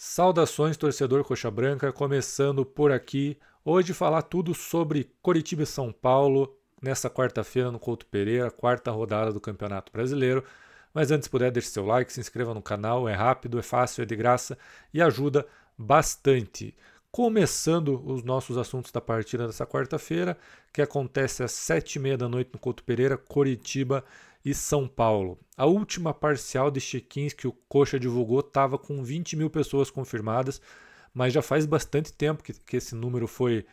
Saudações, torcedor Coxa Branca, começando por aqui. Hoje falar tudo sobre Coritiba e São Paulo, nessa quarta-feira no Couto Pereira, quarta rodada do Campeonato Brasileiro. Mas antes, se puder, deixe seu like, se inscreva no canal, é rápido, é fácil, é de graça e ajuda bastante. Começando os nossos assuntos da partida dessa quarta-feira, que acontece às 7h30 da noite no Couto Pereira, Coritiba e São Paulo. A última parcial de check-ins que o Coxa divulgou estava com 20 mil pessoas confirmadas, mas já faz bastante tempo que esse número foi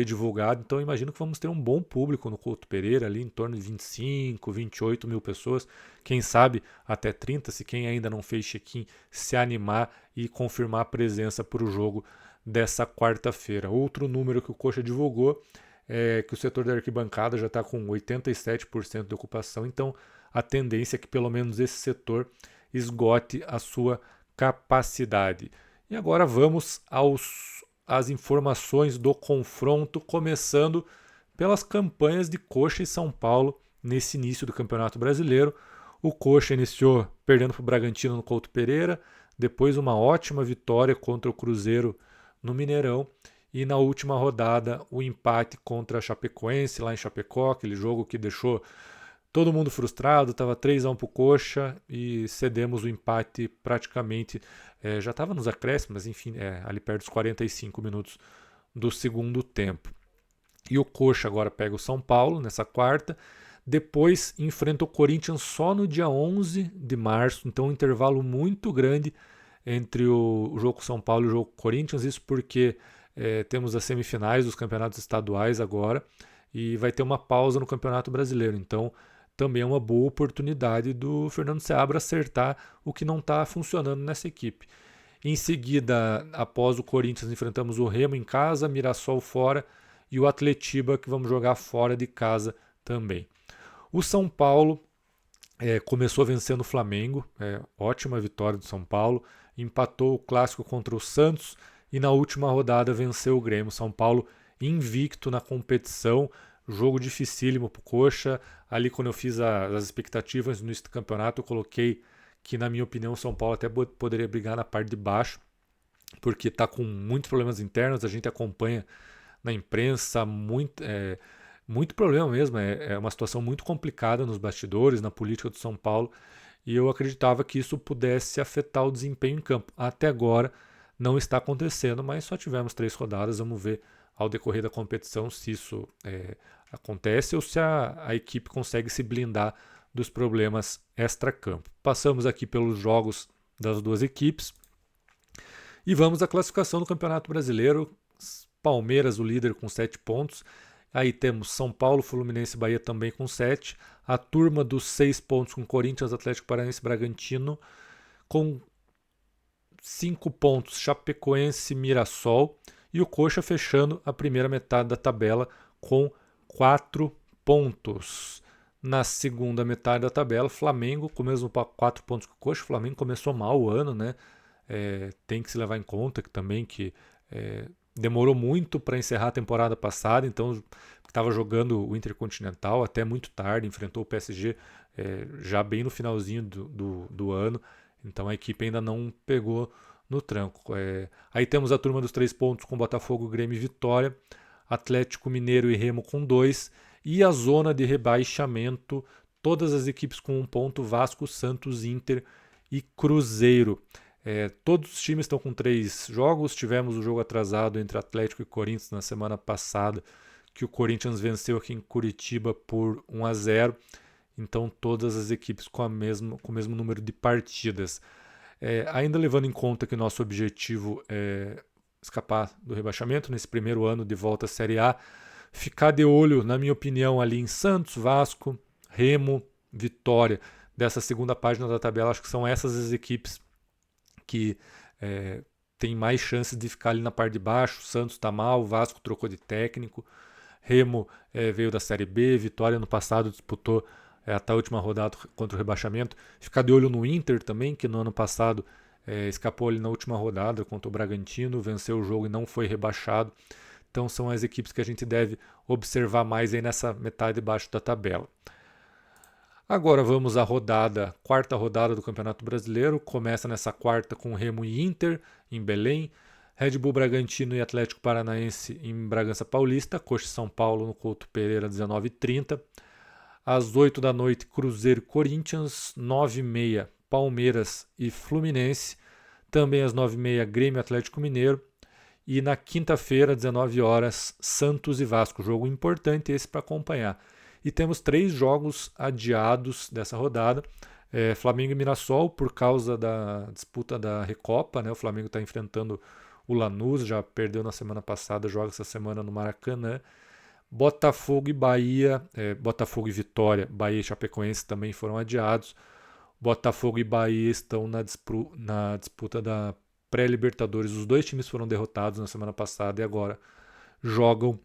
divulgado, então imagino que vamos ter um bom público no Couto Pereira, ali em torno de 25, 28 mil pessoas, quem sabe até 30, se quem ainda não fez check-in se animar e confirmar a presença para o jogo dessa quarta-feira. Outro número que o Coxa divulgou é que o setor da arquibancada já está com 87% de ocupação, então a tendência é que pelo menos esse setor esgote a sua capacidade. E agora vamos às informações do confronto, começando pelas campanhas de Coxa e São Paulo nesse início do Campeonato Brasileiro. O Coxa iniciou perdendo para o Bragantino no Couto Pereira, depois uma ótima vitória contra o Cruzeiro no Mineirão, e na última rodada o empate contra a Chapecoense lá em Chapecó, aquele jogo que deixou todo mundo frustrado, estava 3-1 para o Coxa e cedemos o empate praticamente, já estava nos acréscimos, mas enfim, ali perto dos 45 minutos do segundo tempo. E o Coxa agora pega o São Paulo nessa quarta, depois enfrenta o Corinthians só no dia 11 de março, então um intervalo muito grande entre o jogo com São Paulo e o jogo com o Corinthians, isso porque temos as semifinais dos campeonatos estaduais agora e vai ter uma pausa no Campeonato Brasileiro, então também é uma boa oportunidade do Fernando Seabra acertar o que não está funcionando nessa equipe. Em seguida, após o Corinthians, enfrentamos o Remo em casa, Mirassol fora e o Atletiba, que vamos jogar fora de casa também. O São Paulo começou vencendo o Flamengo, ótima vitória do São Paulo, empatou o clássico contra o Santos e na última rodada venceu o Grêmio. São Paulo invicto na competição, jogo dificílimo para o Coxa. Ali quando eu fiz as expectativas no início do campeonato, eu coloquei que, na minha opinião, o São Paulo até poderia brigar na parte de baixo, porque está com muitos problemas internos, a gente acompanha na imprensa, muito problema mesmo, é uma situação muito complicada nos bastidores, na política do São Paulo, e eu acreditava que isso pudesse afetar o desempenho em campo. Até agora não está acontecendo, mas só tivemos 3 rodadas, vamos ver ao decorrer da competição se isso acontece ou se a equipe consegue se blindar dos problemas extra-campo. Passamos aqui pelos jogos das duas equipes e vamos à classificação do Campeonato Brasileiro. Palmeiras, o líder, com 7 pontos. Aí temos São Paulo, Fluminense e Bahia também com 7. A turma dos 6 pontos com Corinthians, Atlético Paranaense e Bragantino. Com 5 pontos, Chapecoense e Mirassol. E o Coxa fechando a primeira metade da tabela com 4 pontos. Na segunda metade da tabela, Flamengo com o mesmo 4 pontos que o Coxa. O Flamengo começou mal o ano, né? Tem que se levar em conta que demorou muito para encerrar a temporada passada, então estava jogando o Intercontinental até muito tarde, enfrentou o PSG já bem no finalzinho do ano, então a equipe ainda não pegou no tranco. Aí temos a turma dos 3 pontos com Botafogo, Grêmio e Vitória, Atlético Mineiro e Remo com 2, e a zona de rebaixamento, todas as equipes com 1 ponto, Vasco, Santos, Inter e Cruzeiro. Todos os times estão com 3 jogos. Tivemos o jogo atrasado entre Atlético e Corinthians na semana passada, que o Corinthians venceu aqui em Curitiba por 1-0. Então todas as equipes com o mesmo número de partidas. Ainda levando em conta que nosso objetivo é escapar do rebaixamento nesse primeiro ano de volta à Série A, ficar de olho, na minha opinião, ali em Santos, Vasco, Remo, Vitória. Dessa segunda página da tabela, acho que são essas as equipes que tem mais chances de ficar ali na parte de baixo. Santos está mal, o Vasco trocou de técnico, Remo veio da Série B, Vitória no passado disputou até a última rodada contra o rebaixamento. Ficar de olho no Inter também, que no ano passado escapou ali na última rodada contra o Bragantino, venceu o jogo e não foi rebaixado. Então são as equipes que a gente deve observar mais aí nessa metade de baixo da tabela. Agora vamos à quarta rodada do Campeonato Brasileiro. Começa nessa quarta com Remo e Inter, em Belém. Red Bull Bragantino e Atlético Paranaense em Bragança Paulista. Coxa e São Paulo no Couto Pereira, 19h30. Às 8 da noite, Cruzeiro e Corinthians. 9h30, Palmeiras e Fluminense. Também às 9h30, Grêmio e Atlético Mineiro. E na quinta-feira, 19 horas, Santos e Vasco. Jogo importante esse para acompanhar. E temos 3 jogos adiados dessa rodada. Flamengo e Mirassol, por causa da disputa da Recopa, né? O Flamengo está enfrentando o Lanús, já perdeu na semana passada, joga essa semana no Maracanã. Botafogo e Bahia, Botafogo e Vitória, Bahia e Chapecoense também foram adiados. Botafogo e Bahia estão na disputa da pré-Libertadores. Os 2 times foram derrotados na semana passada e agora jogam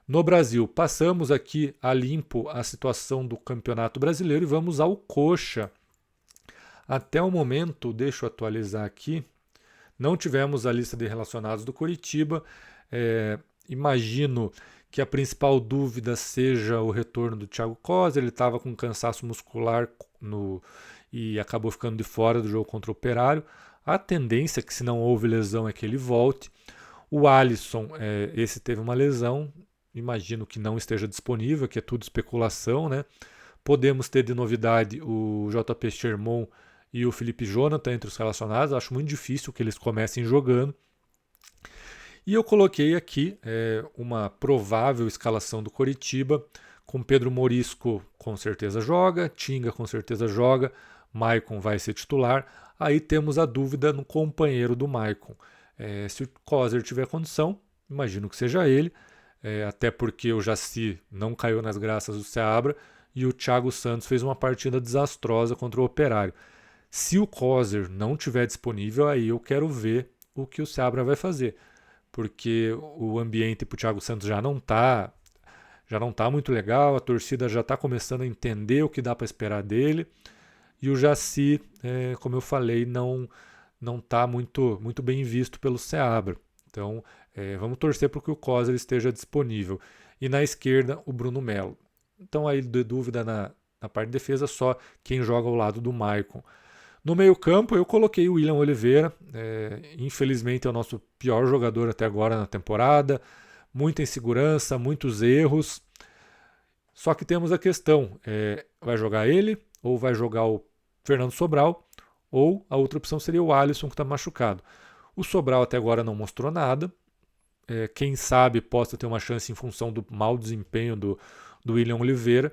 no Brasil. Passamos aqui a limpo a situação do Campeonato Brasileiro e vamos ao Coxa. Até o momento, deixa eu atualizar aqui, não tivemos a lista de relacionados do Coritiba. Imagino que a principal dúvida seja o retorno do Thiago Coser. Ele estava com cansaço muscular e acabou ficando de fora do jogo contra o Operário. A tendência é que, se não houve lesão, é que ele volte. O Alisson, esse teve uma lesão, imagino que não esteja disponível, que é tudo especulação, né? Podemos ter de novidade o JP Sherman e o Felipe Jonathan entre os relacionados. Acho muito difícil que eles comecem jogando. E eu coloquei aqui uma provável escalação do Coritiba, com Pedro Morisco com certeza joga, Tinga com certeza joga, Maicon vai ser titular. Aí temos a dúvida no companheiro do Maicon. Se o Coser tiver condição, imagino que seja ele, até porque o Jaci não caiu nas graças do Seabra e o Thiago Santos fez uma partida desastrosa contra o Operário. Se o Coser não tiver disponível, aí eu quero ver o que o Seabra vai fazer, porque o ambiente para o Thiago Santos já não está muito legal, a torcida já está começando a entender o que dá para esperar dele, e o Jaci, como eu falei, não está muito bem visto pelo Seabra. Então, vamos torcer para que o Coser esteja disponível. E na esquerda, o Bruno Melo. Então, aí de dúvida na parte de defesa, só quem joga ao lado do Maicon. No meio-campo, eu coloquei o William Oliveira. Infelizmente, é o nosso pior jogador até agora na temporada. Muita insegurança, muitos erros. Só que temos a questão: vai jogar ele ou vai jogar o Fernando Sobral? Ou a outra opção seria o Alisson, que está machucado. O Sobral até agora não mostrou nada. Quem sabe possa ter uma chance em função do mau desempenho do William Oliveira.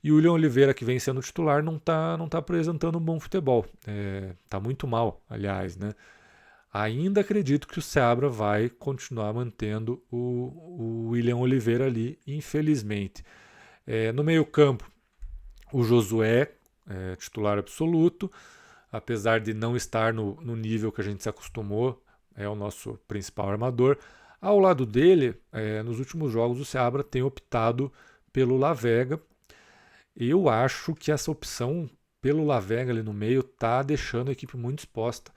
E o William Oliveira, que vem sendo titular, não tá apresentando um bom futebol. Tá muito mal, aliás, né? Ainda acredito que o Seabra vai continuar mantendo o William Oliveira ali, infelizmente. No meio-campo, o Josué, titular absoluto, apesar de não estar no nível que a gente se acostumou, é o nosso principal armador. Ao lado dele, nos últimos jogos, o Seabra tem optado pelo Lavega. Eu acho que essa opção pelo Lavega ali no meio está deixando a equipe muito exposta.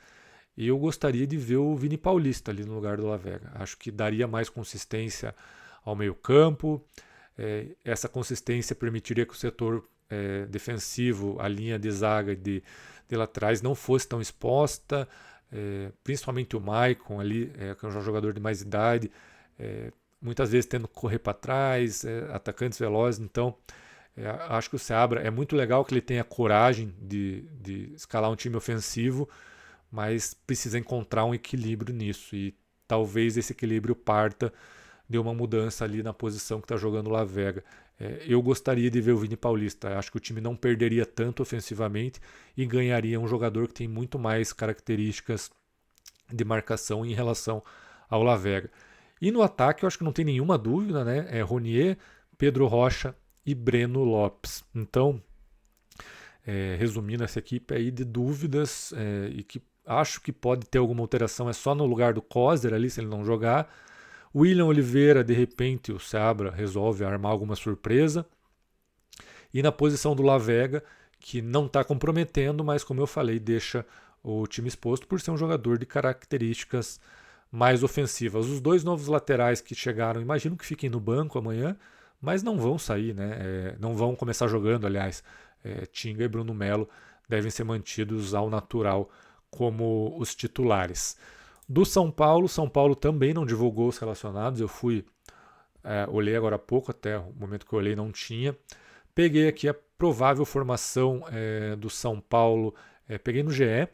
Eu gostaria de ver o Vini Paulista ali no lugar do Lavega. Acho que daria mais consistência ao meio-campo. Essa consistência permitiria que o setor defensivo, a linha de zaga de lá atrás, não fosse tão exposta. Principalmente o Maicon ali, que é um jogador de mais idade, muitas vezes tendo que correr para trás, atacantes velozes. Então, acho que o Seabra é muito legal que ele tenha coragem de escalar um time ofensivo, mas precisa encontrar um equilíbrio nisso, e talvez esse equilíbrio parta de uma mudança ali na posição que está jogando o Lavega. Eu gostaria de ver o Vini Paulista. Acho que o time não perderia tanto ofensivamente e ganharia um jogador que tem muito mais características de marcação em relação ao Lavega. E no ataque eu acho que não tem nenhuma dúvida, né? Ronier, Pedro Rocha e Breno Lopes. Então, resumindo essa equipe aí de dúvidas, e que acho que pode ter alguma alteração, é só no lugar do Coser ali, se ele não jogar. William Oliveira, de repente, o Seabra resolve armar alguma surpresa. E na posição do Lavega, que não está comprometendo, mas como eu falei, deixa o time exposto por ser um jogador de características mais ofensivas. Os 2 novos laterais que chegaram, imagino que fiquem no banco amanhã, mas não vão sair, né? Não vão começar jogando, aliás. Tinga e Bruno Melo devem ser mantidos ao natural como os titulares. Do São Paulo também não divulgou os relacionados. Eu olhei agora há pouco, até o momento que eu olhei não tinha. Peguei aqui a provável formação do São Paulo, peguei no GE.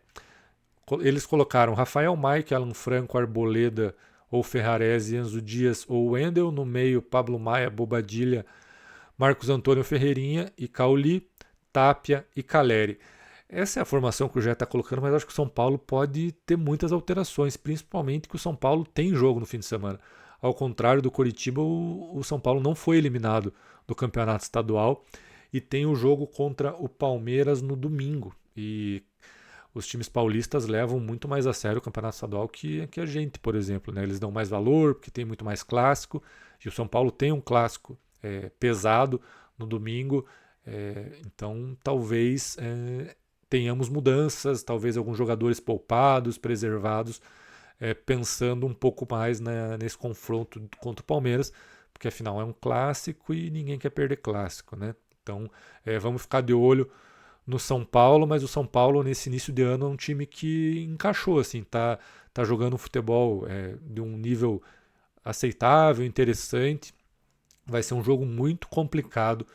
Eles colocaram Rafael Maik, Alan Franco, Arboleda ou Ferrarese, Enzo Dias ou Wendel. No meio, Pablo Maia, Bobadilha, Marcos Antônio Ferreirinha e Cauli, Tapia e Caleri. Essa é a formação que o GE está colocando, mas acho que o São Paulo pode ter muitas alterações, principalmente que o São Paulo tem jogo no fim de semana. Ao contrário do Coritiba, o São Paulo não foi eliminado do campeonato estadual e tem o jogo contra o Palmeiras no domingo. E os times paulistas levam muito mais a sério o campeonato estadual que a gente, por exemplo. Né? Eles dão mais valor, porque tem muito mais clássico. E o São Paulo tem um clássico pesado no domingo. Então, talvez tenhamos mudanças, talvez alguns jogadores poupados, preservados, pensando um pouco mais nesse confronto contra o Palmeiras, porque afinal é um clássico e ninguém quer perder clássico. Né? Então, vamos ficar de olho no São Paulo, mas o São Paulo nesse início de ano é um time que encaixou, assim, tá jogando um futebol de um nível aceitável, interessante. Vai ser um jogo muito complicado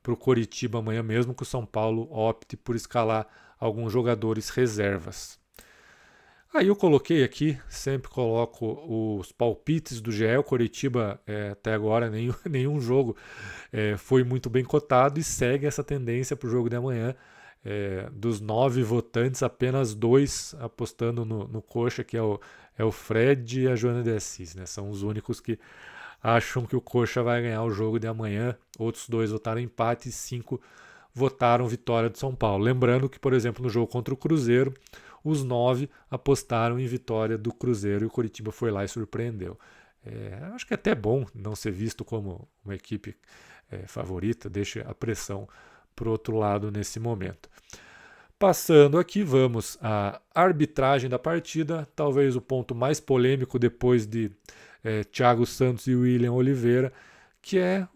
para o Coritiba amanhã, mesmo que o São Paulo opte por escalar alguns jogadores reservas. Aí eu coloquei aqui, sempre coloco os palpites do GE. O Coritiba até agora nenhum jogo foi muito bem cotado e segue essa tendência para o jogo de amanhã. Dos 9 votantes, apenas 2 apostando no Coxa, que é o Fred e a Joana de Assis. Né? São os únicos que acham que o Coxa vai ganhar o jogo de amanhã. Outros 2 votaram empate e 5 votaram vitória do São Paulo. Lembrando que, por exemplo, no jogo contra o Cruzeiro, os 9 apostaram em vitória do Cruzeiro e o Coritiba foi lá e surpreendeu. Acho que é até bom não ser visto como uma equipe favorita, deixa a pressão para o outro lado nesse momento. Passando aqui, vamos à arbitragem da partida, talvez o ponto mais polêmico depois de Thiago Santos e William Oliveira, que é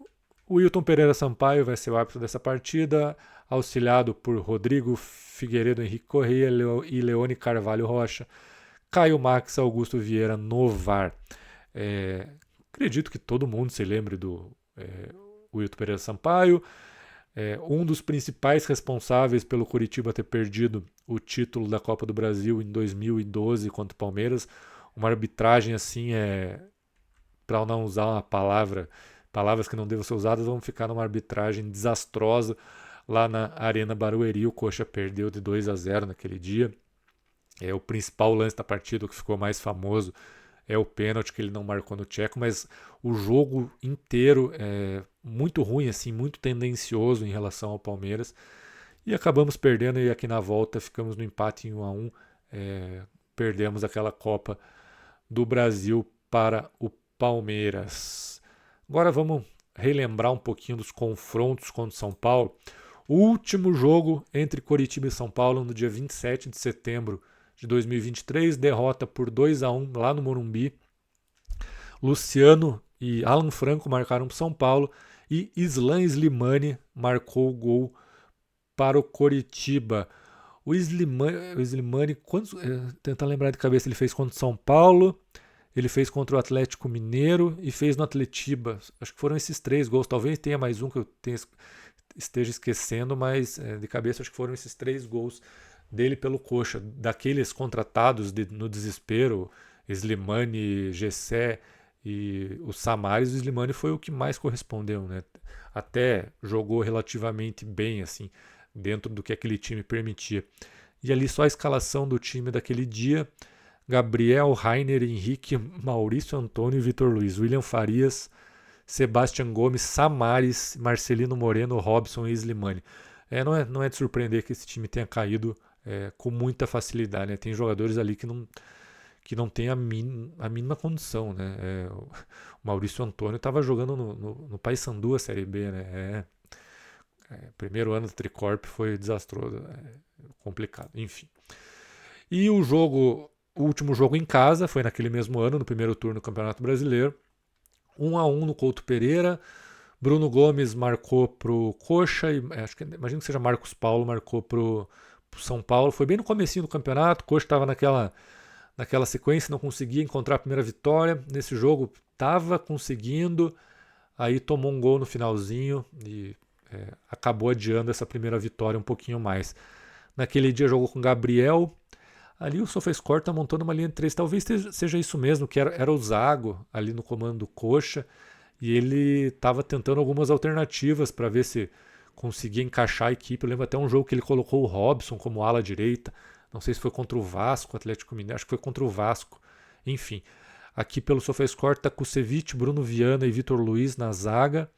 o Wilton Pereira Sampaio vai ser o árbitro dessa partida, auxiliado por Rodrigo Figueiredo Henrique Correia e Leone Carvalho Rocha, Caio Max Augusto Vieira no VAR. Acredito que todo mundo se lembre do Wilton Pereira Sampaio, um dos principais responsáveis pelo Coritiba ter perdido o título da Copa do Brasil em 2012 contra o Palmeiras. Uma arbitragem assim, para não usar uma palavras que não devem ser usadas, vão ficar numa arbitragem desastrosa lá na Arena Barueri. O Coxa perdeu de 2-0 naquele dia. O principal lance da partida, o que ficou mais famoso, é o pênalti que ele não marcou no Tcheco, mas o jogo inteiro é muito ruim, assim, muito tendencioso em relação ao Palmeiras. E acabamos perdendo, e aqui na volta ficamos no empate em 1-1. Perdemos aquela Copa do Brasil para o Palmeiras. Agora vamos relembrar um pouquinho dos confrontos contra o São Paulo. O último jogo entre Coritiba e São Paulo no dia 27 de setembro de 2023, derrota por 2-1 lá no Morumbi. Luciano e Alan Franco marcaram para o São Paulo e Islan Slimani marcou o gol para o Coritiba. O Slimani, tentar lembrar de cabeça, ele fez contra o São Paulo, ele fez contra o Atlético Mineiro e fez no Atletiba. Acho que foram esses 3 gols. Talvez tenha mais um que eu esteja esquecendo, mas de cabeça acho que foram esses 3 gols dele pelo Coxa. Daqueles contratados no desespero, Slimani, Gessé e o Samaris, o Slimani foi o que mais correspondeu, né? Até jogou relativamente bem, assim, dentro do que aquele time permitia. E ali só a escalação do time daquele dia: Gabriel, Rainer, Henrique, Maurício Antônio e Vitor Luiz, William Farias, Sebastião Gomes, Samaris, Marcelino Moreno, Robson e Slimani. Não é de surpreender que esse time tenha caído com muita facilidade, né? Tem jogadores ali que não tem a mínima condição, né? O Maurício Antônio estava jogando no Paysandu a Série B, né? Primeiro ano do Tricorp foi desastroso, complicado, enfim. E o último jogo em casa foi naquele mesmo ano, no primeiro turno do Campeonato Brasileiro, 1-1 no Couto Pereira. Bruno Gomes marcou pro Coxa, e acho que imagino que seja Marcos Paulo, marcou pro São Paulo. Foi bem no comecinho do campeonato, o Coxa estava naquela sequência, não conseguia encontrar a primeira vitória. Nesse jogo estava conseguindo, aí tomou um gol no finalzinho e acabou adiando essa primeira vitória um pouquinho mais. Naquele dia jogou com Gabriel. Ali o SofaScore está montando uma linha de 3. Talvez seja isso mesmo, que era o Zago ali no comando do Coxa. E ele estava tentando algumas alternativas para ver se conseguia encaixar a equipe. Eu lembro até um jogo que ele colocou o Robson como ala direita. Não sei se foi contra o Vasco, Atlético Mineiro. Acho que foi contra o Vasco. Enfim, aqui pelo SofaScore está Kusevich, Bruno Viana e Vitor Luiz na zaga.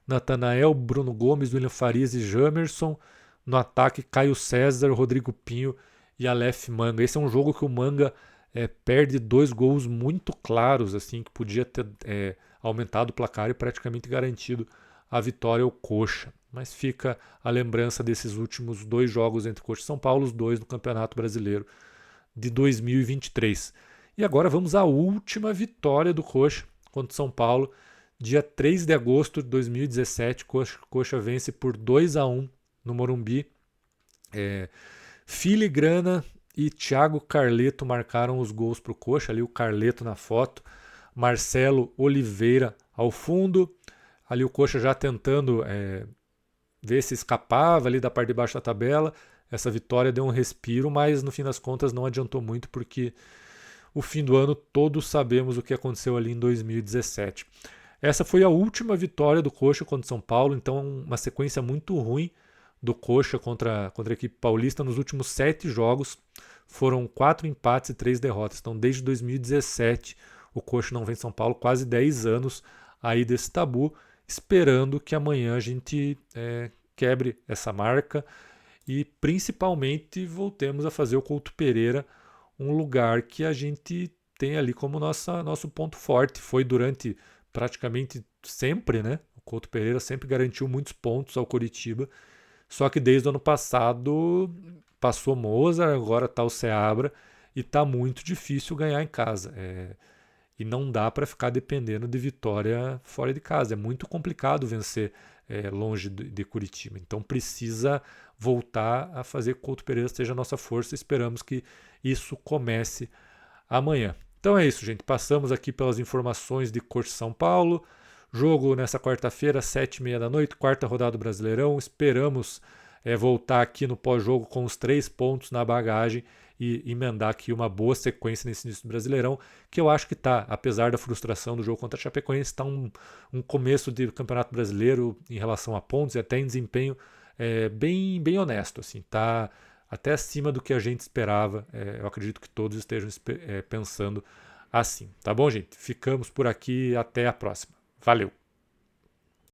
Natanael, Bruno Gomes, William Farias e Jamerson. No ataque, Caio César, Rodrigo Pinho e Aleph Manga. Esse é um jogo que o Manga perde 2 gols muito claros, assim, que podia ter aumentado o placar e praticamente garantido a vitória ao Coxa. Mas fica a lembrança desses últimos 2 jogos entre Coxa e São Paulo, os 2 do Campeonato Brasileiro de 2023. E agora vamos à última vitória do Coxa contra o São Paulo. Dia 3 de agosto de 2017, Coxa vence por 2-1 no Morumbi. Filigrana e Thiago Carleto marcaram os gols para o Coxa. Ali o Carleto na foto. Marcelo Oliveira ao fundo. Ali o Coxa já tentando ver se escapava ali da parte de baixo da tabela. Essa vitória deu um respiro, mas no fim das contas não adiantou muito, porque o fim do ano todos sabemos o que aconteceu ali em 2017. Essa foi a última vitória do Coxa contra o São Paulo, então uma sequência muito ruim do Coxa contra a equipe paulista. Nos últimos 7 jogos foram 4 empates e 3 derrotas. Então desde 2017 o Coxa não vence São Paulo, quase 10 anos aí desse tabu, esperando que amanhã a gente quebre essa marca e principalmente voltemos a fazer o Couto Pereira um lugar que a gente tem ali como nosso ponto forte. Foi durante praticamente sempre, né? O Couto Pereira sempre garantiu muitos pontos ao Coritiba, só que desde o ano passado passou Mozart, agora está o Seabra e está muito difícil ganhar em casa. E não dá para ficar dependendo de vitória fora de casa. É muito complicado vencer longe de Curitiba. Então precisa voltar a fazer que o Couto Pereira seja a nossa força. Esperamos que isso comece amanhã. Então é isso, gente. Passamos aqui pelas informações de Coxa São Paulo. Jogo nessa quarta-feira, 7h30 da noite, quarta rodada do Brasileirão. Esperamos voltar aqui no pós-jogo com os 3 pontos na bagagem e emendar aqui uma boa sequência nesse início do Brasileirão, que eu acho que está, apesar da frustração do jogo contra a Chapecoense, está um começo de Campeonato Brasileiro em relação a pontos e até em desempenho bem honesto. Assim, tá até acima do que a gente esperava. Eu acredito que todos estejam pensando assim. Tá bom, gente? Ficamos por aqui. Até a próxima. Valeu!